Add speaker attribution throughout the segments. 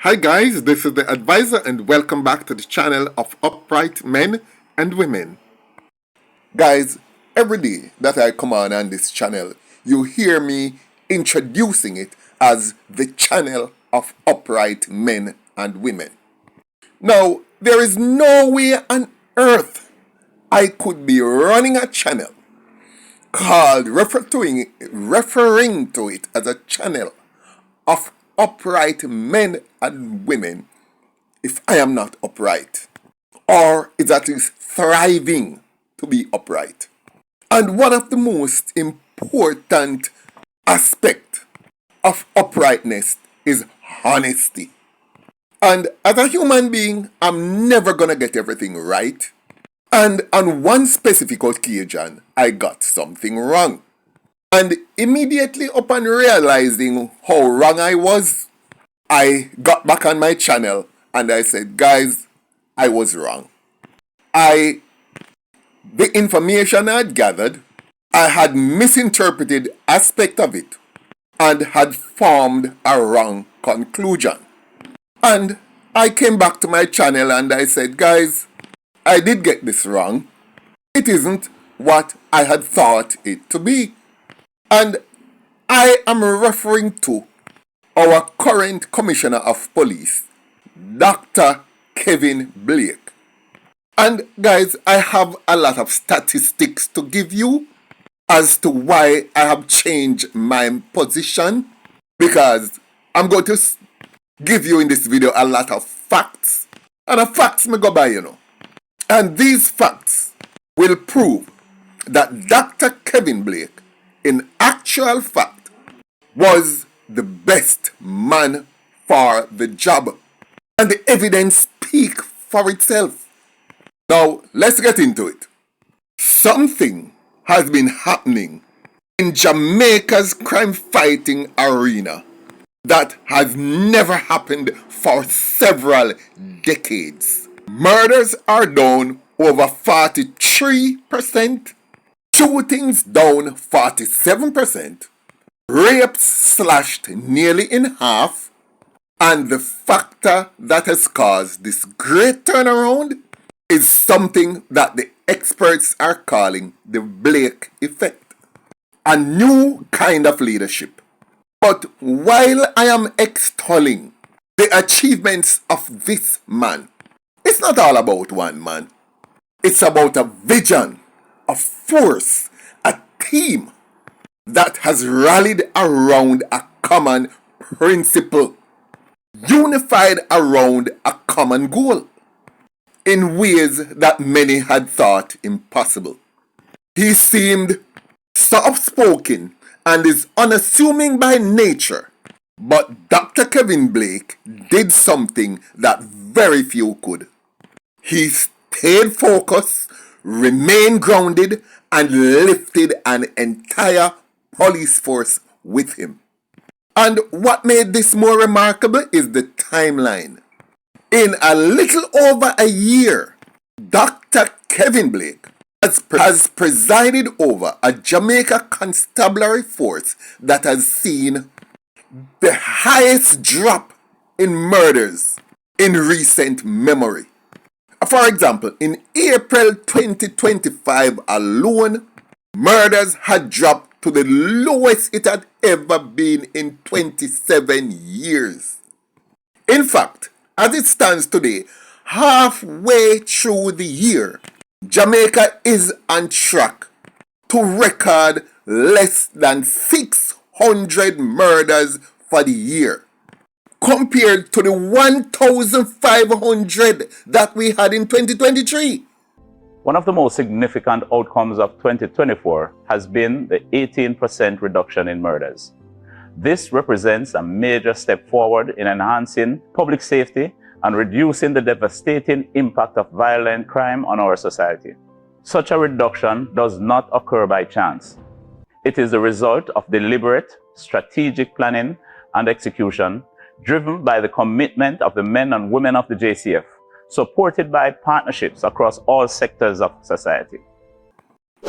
Speaker 1: Hi guys, this is the advisor and welcome back to the channel of upright men and women. Guys, every day that I come on this channel, you hear me introducing it as the channel of upright men and women. Now, there is no way on earth I could be running a channel called referring to it as a channel of upright men and women if I am not upright, or is at least thriving to be upright. And one of the most important aspects of uprightness is honesty. And as a human being, I'm never gonna get everything right. And on one specific occasion, I got something wrong. And immediately upon realizing how wrong I was, I got back on my channel and I said, guys, I was wrong. The information I had gathered, I had misinterpreted aspect of it and had formed a wrong conclusion. And I came back to my channel and I said, guys, I did get this wrong. It isn't what I had thought it to be. And I am referring to our current Commissioner of Police, Dr. Kevin Blake. And guys, I have a lot of statistics to give you as to why I have changed my position, because I'm going to give you in this video a lot of facts. And the facts may go by, And these facts will prove that Dr. Kevin Blake, in actual fact, was the best man for the job. And the evidence speaks for itself. Now, let's get into it. Something has been happening in Jamaica's crime fighting arena that has never happened for several decades. Murders are down over 43%. Shootings down 47%, rapes slashed nearly in half, and the factor that has caused this great turnaround is something that the experts are calling the Blake effect, a new kind of leadership. But while I am extolling the achievements of this man, it's not all about one man. It's about a vision, a force, a team that has rallied around a common principle, unified around a common goal, in ways that many had thought impossible. He seemed soft-spoken and is unassuming by nature, but Dr. Kevin Blake did something that very few could. He stayed focused, remained grounded, and lifted an entire police force with him. And what made this more remarkable is the timeline. In a little over a year, Dr. Kevin Blake has presided over a Jamaica constabulary force that has seen the highest drop in murders in recent memory. For example, in April 2025 alone, murders had dropped to the lowest it had ever been in 27 years. In fact, as it stands today, halfway through the year, Jamaica is on track to record less than 600 murders for the year, compared to the 1,500 that we had in 2023.
Speaker 2: One of the most significant outcomes of 2024 has been the 18% reduction in murders. This represents a major step forward in enhancing public safety and reducing the devastating impact of violent crime on our society. Such a reduction does not occur by chance. It is the result of deliberate, strategic planning and execution, driven by the commitment of the men and women of the JCF, supported by partnerships across all sectors of society.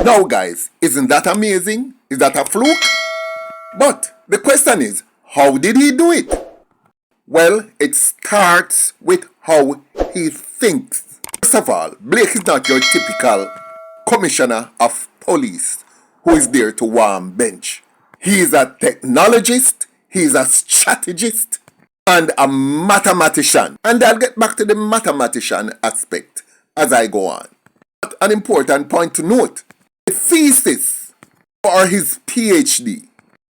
Speaker 1: Now guys, isn't that amazing? Is that a fluke? But the question is, how did he do it? Well, it starts with how he thinks. First of all, Blake is not your typical commissioner of police who is there to warm bench. He is a technologist, he is a strategist, and a mathematician. And I'll get back to the mathematician aspect as I go on. But an important point to note, the thesis for his PhD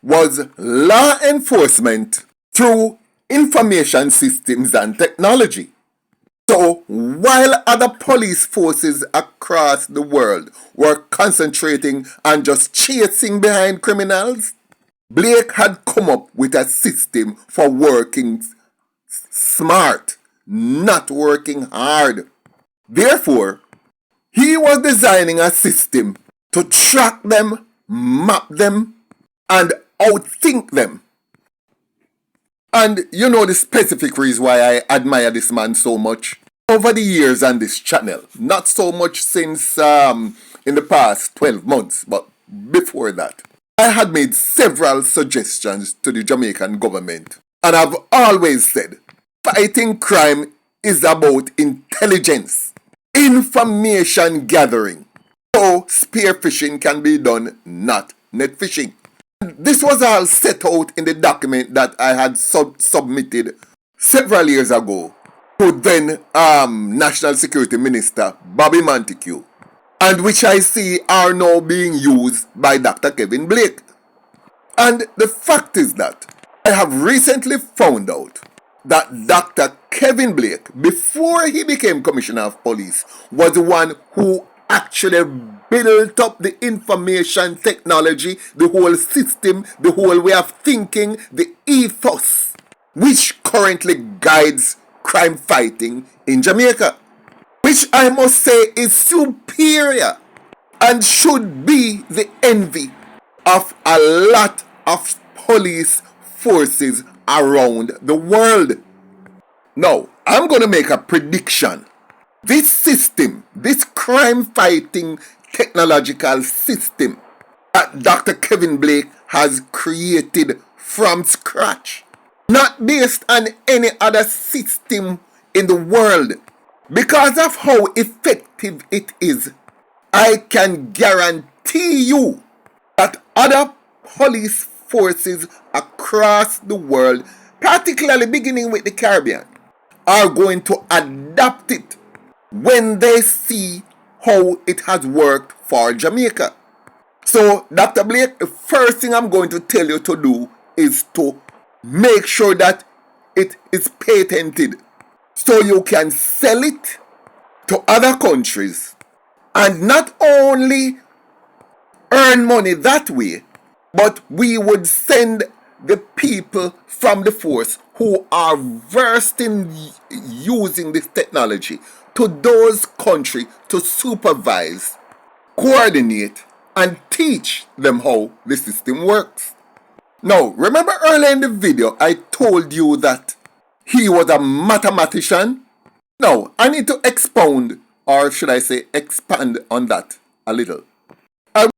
Speaker 1: was law enforcement through information systems and technology. So while other police forces across the world were concentrating on just chasing behind criminals, Blake had come up with a system for working smart, not working hard. Therefore, he was designing a system to track them, map them, and outthink them. And you know the specific reason why I admire this man so much? Over the years on this channel, not so much since in the past 12 months, but before that, I had made several suggestions to the Jamaican government. And I've always said, fighting crime is about intelligence, information gathering. So spearfishing can be done, not net fishing. This was all set out in the document that I had submitted several years ago to then National Security Minister Bobby Montague, and which I see are now being used by Dr. Kevin Blake. And the fact is that I have recently found out that Dr. Kevin Blake, before he became Commissioner of Police, was the one who actually built up the information technology, the whole system, the whole way of thinking, the ethos, which currently guides crime fighting in Jamaica, which I must say is superior and should be the envy of a lot of police forces around the world. Now, I'm going to make a prediction. This system, this crime fighting technological system that Dr. Kevin Blake has created from scratch, not based on any other system in the world, because of how effective it is, I can guarantee you that other police forces across the world, particularly beginning with the Caribbean, are going to adopt it when they see how it has worked for Jamaica. So, Dr. Blake, the first thing I'm going to tell you to do is to make sure that it is patented so you can sell it to other countries and not only earn money that way, but we would send the people from the force who are versed in using this technology to those countries to supervise, coordinate, and teach them how the system works. Now, remember earlier in the video I told you that he was a mathematician? Now, I need to expound, or should I say expand on that a little.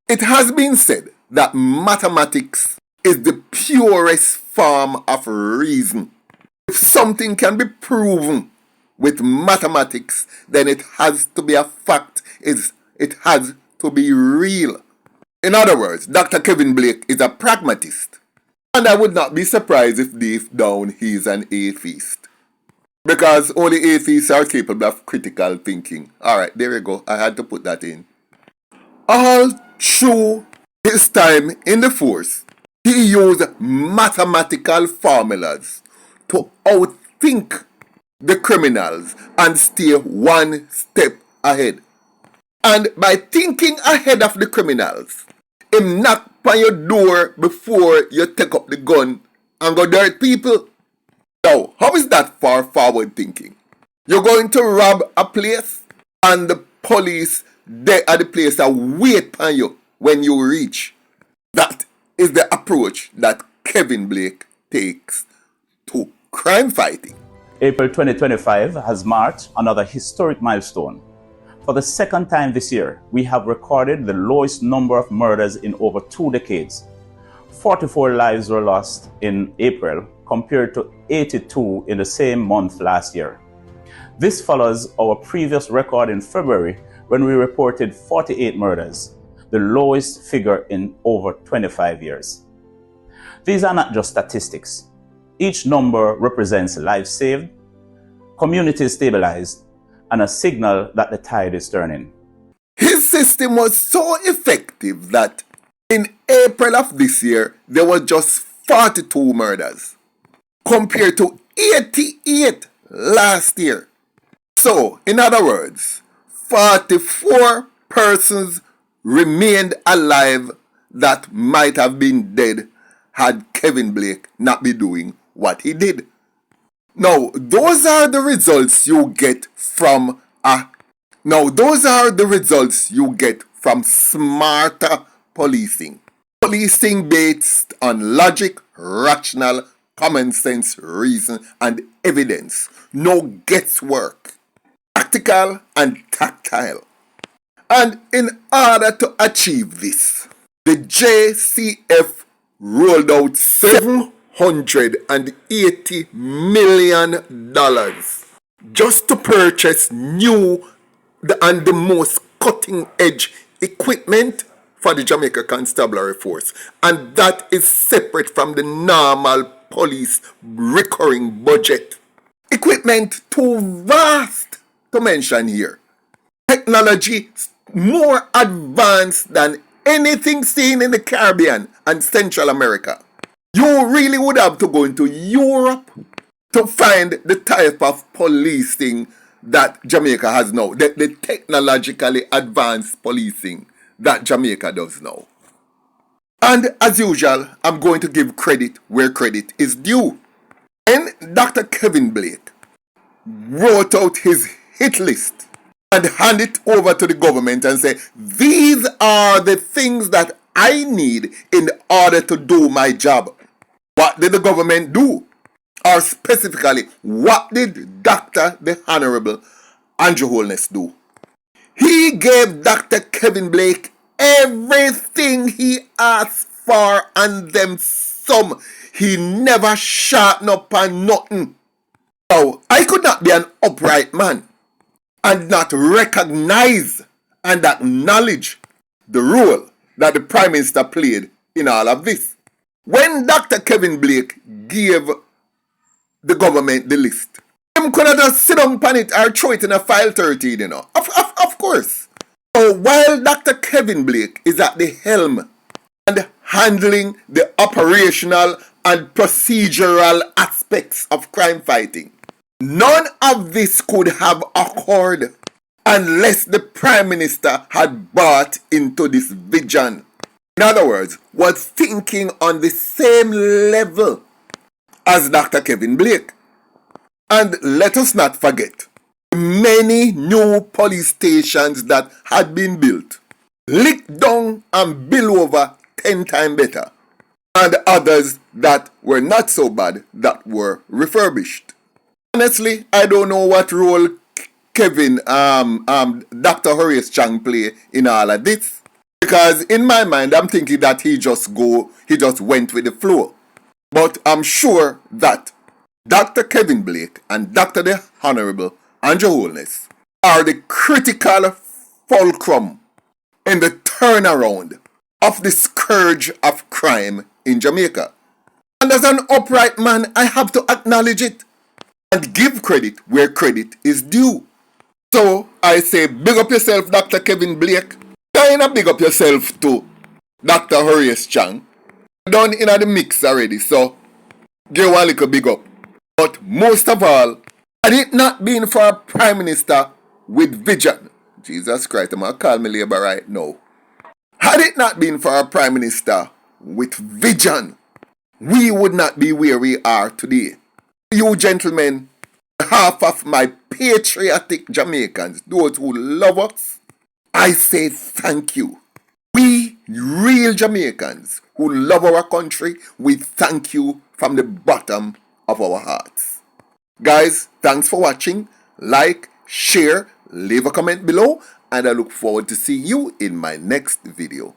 Speaker 1: It has been said that mathematics is the purest form of reason. If something can be proven with mathematics, then it has to be a fact, it has to be real. In other words, Dr. Kevin Blake is a pragmatist. And I would not be surprised if deep down he is an atheist. Because only atheists are capable of critical thinking. Alright, there we go. I had to put that in. All through his time in the force, he used mathematical formulas to outthink the criminals and stay one step ahead. And by thinking ahead of the criminals, him knock on your door before you take up the gun and go dirt people. Now, how is that far forward thinking? You're going to rob a place and the police there at the place that wait on you when you reach. That is the approach that Kevin Blake takes to crime fighting.
Speaker 2: April 2025 has marked another historic milestone. For the second time this year, we have recorded the lowest number of murders in over 2 decades. 44 lives were lost in April, compared to 82 in the same month last year. This follows our previous record in February when we reported 48 murders, the lowest figure in over 25 years. These are not just statistics. Each number represents lives saved, communities stabilized, and a signal that the tide is turning.
Speaker 1: His system was so effective that in April of this year, there were just 42 murders, compared to 88 last year. So, in other words, 44 persons remained alive that might have been dead had Kevin Blake not be doing what he did. Now, those are the results you get from smarter policing. Policing based on logic, rational, common sense, reason, and evidence. No guesswork. Practical and tactile. And in order to achieve this, the JCF rolled out $780 million just to purchase new and the most cutting-edge equipment for the Jamaica Constabulary Force. And that is separate from the normal police recurring budget. Equipment too vast to mention here. Technology more advanced than anything seen in the Caribbean and Central America. You really would have to go into Europe to find the type of policing that Jamaica has now. The technologically advanced policing that Jamaica does now. And as usual, I'm going to give credit where credit is due. When Dr. Kevin Blake wrote out his hit list and hand it over to the government and say, these are the things that I need in order to do my job. What did the government do? Or specifically, what did the Honourable Andrew Holness do? He gave Dr. Kevin Blake everything he asked for and then some. He never sharpened up on nothing. Now, I could not be an upright man and not recognize and acknowledge the role that the Prime Minister played in all of this. When Dr. Kevin Blake gave the government the list, him could have just sit down on it or throw it in a file 13, you know. Of course. So while Dr. Kevin Blake is at the helm and handling the operational and procedural aspects of crime fighting, none of this could have occurred unless the Prime Minister had bought into this vision. In other words, was thinking on the same level as Dr. Kevin Blake. And let us not forget, many new police stations that had been built, licked down and built over 10 times better, and others that were not so bad that were refurbished. Honestly, I don't know what role Dr. Horace Chang play in all of this, because in my mind I'm thinking that he just went with the flow. But I'm sure that Dr. Kevin Blake and Dr. the Honourable Andrew Holness are the critical fulcrum in the turnaround of the scourge of crime in Jamaica. And as an upright man, I have to acknowledge it and give credit where credit is due. So I say, big up yourself, Dr. Kevin Blake. Kinda big up yourself too, Dr. Horace Chang. Done in the mix already, so give one little big up. But most of all, had it not been for a Prime Minister with vision, Jesus Christ, I'm going to call me Labour right now. Had it not been for a Prime Minister with vision, we would not be where we are today. You gentlemen, half of my patriotic Jamaicans, those who love us, I say thank you. We real Jamaicans who love our country, we thank you from the bottom of our hearts. Guys, thanks for watching. Like, share, leave a comment below, and I look forward to seeing you in my next video.